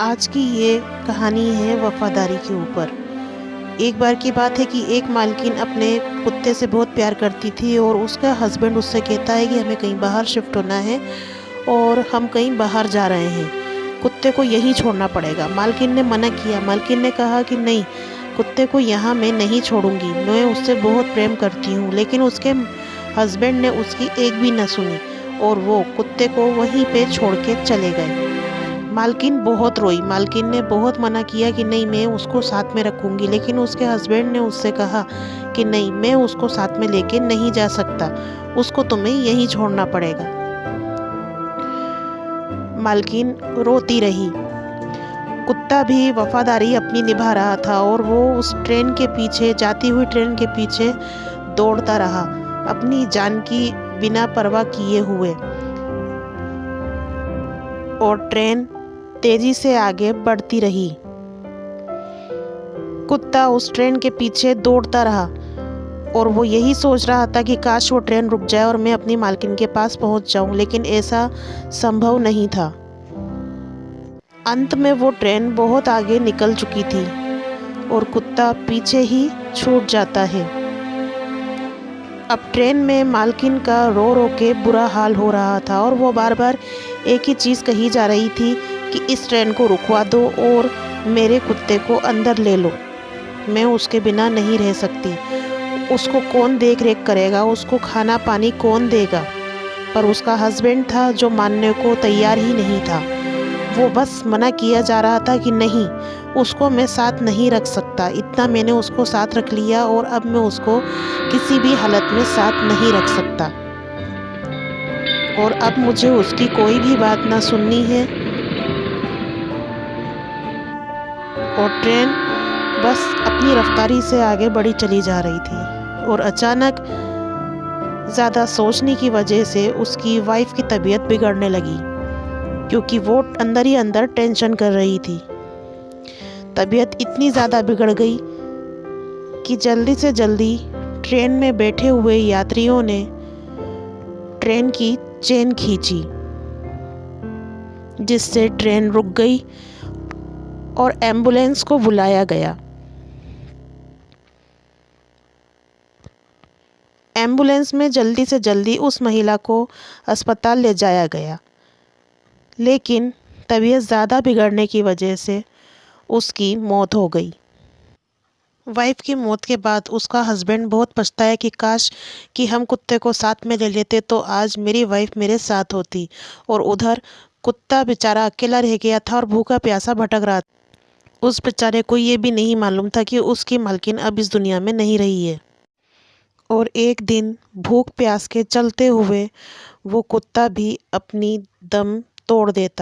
आज की ये कहानी है वफ़ादारी के ऊपर। एक बार की बात है कि एक मालकिन अपने कुत्ते से बहुत प्यार करती थी और उसका हस्बैंड उससे कहता है कि हमें कहीं बाहर शिफ्ट होना है और हम कहीं बाहर जा रहे हैं, कुत्ते को यहीं छोड़ना पड़ेगा। मालकिन ने मना किया। मालकिन ने कहा कि नहीं, कुत्ते को यहाँ मैं नहीं छोड़ूंगी, मैं उससे बहुत प्रेम करती हूँ। लेकिन उसके हस्बैंड ने उसकी एक भी न सुनी और वो कुत्ते को वहीं पे छोड़ के चले गए। मालकिन बहुत रोई। मालकिन ने बहुत मना किया कि नहीं, मैं उसको साथ में रखूंगी, लेकिन उसके हस्बैंड ने उससे कहा कि नहीं, मैं उसको साथ में लेके नहीं जा सकता, उसको तुम्हें यहीं छोड़ना पड़ेगा। मालकिन रोती रही। कुत्ता भी वफादारी अपनी निभा रहा था और वो उस ट्रेन के पीछे, जाती हुई ट्रेन के पीछे दौड़ता रहा, अपनी जान की बिना परवाह किए हुए। और ट्रेन तेजी से आगे बढ़ती रही। कुत्ता उस ट्रेन के पीछे दौड़ता रहा और वो यही सोच रहा था कि काश वो ट्रेन रुक जाए और मैं अपनी मालकिन के पास पहुंच जाऊं, लेकिन ऐसा संभव नहीं था। अंत में वो ट्रेन बहुत आगे निकल चुकी थी और कुत्ता पीछे ही छूट जाता है। अब ट्रेन में मालकिन का रो रो के बुरा हाल हो रहा था और वो बार बार एक ही चीज़ कही जा रही थी कि इस ट्रेन को रुकवा दो और मेरे कुत्ते को अंदर ले लो, मैं उसके बिना नहीं रह सकती। उसको कौन देख रेख करेगा, उसको खाना पानी कौन देगा। पर उसका हस्बैंड था जो मानने को तैयार ही नहीं था। वो बस मना किया जा रहा था कि नहीं, उसको मैं साथ नहीं रख सकता, इतना मैंने उसको साथ रख लिया और अब मैं उसको किसी भी हालत में साथ नहीं रख सकता और अब मुझे उसकी कोई भी बात ना सुननी है। और ट्रेन बस अपनी रफ्तारी से आगे बढ़ी चली जा रही थी और अचानक ज़्यादा सोचने की वजह से उसकी वाइफ की तबीयत बिगड़ने लगी, क्योंकि वो अंदर ही अंदर टेंशन कर रही थी। तबीयत इतनी ज़्यादा बिगड़ गई कि जल्दी से जल्दी ट्रेन में बैठे हुए यात्रियों ने ट्रेन की चेन खींची, जिससे ट्रेन रुक गई और एम्बुलेंस को बुलाया गया। एम्बुलेंस में जल्दी से जल्दी उस महिला को अस्पताल ले जाया गया, लेकिन तबीयत ज़्यादा बिगड़ने की वजह से उसकी मौत हो गई। वाइफ की मौत के बाद उसका हस्बैंड बहुत पछताया कि काश कि हम कुत्ते को साथ में ले लेते तो आज मेरी वाइफ मेरे साथ होती। और उधर कुत्ता बेचारा अकेला रह गया था और भूखा प्यासा भटक रहा था। उस बेचारे को ये भी नहीं मालूम था कि उसकी मालकिन अब इस दुनिया में नहीं रही है। और एक दिन भूख प्यास के चलते हुए वो कुत्ता भी अपनी दम तोड़ देता।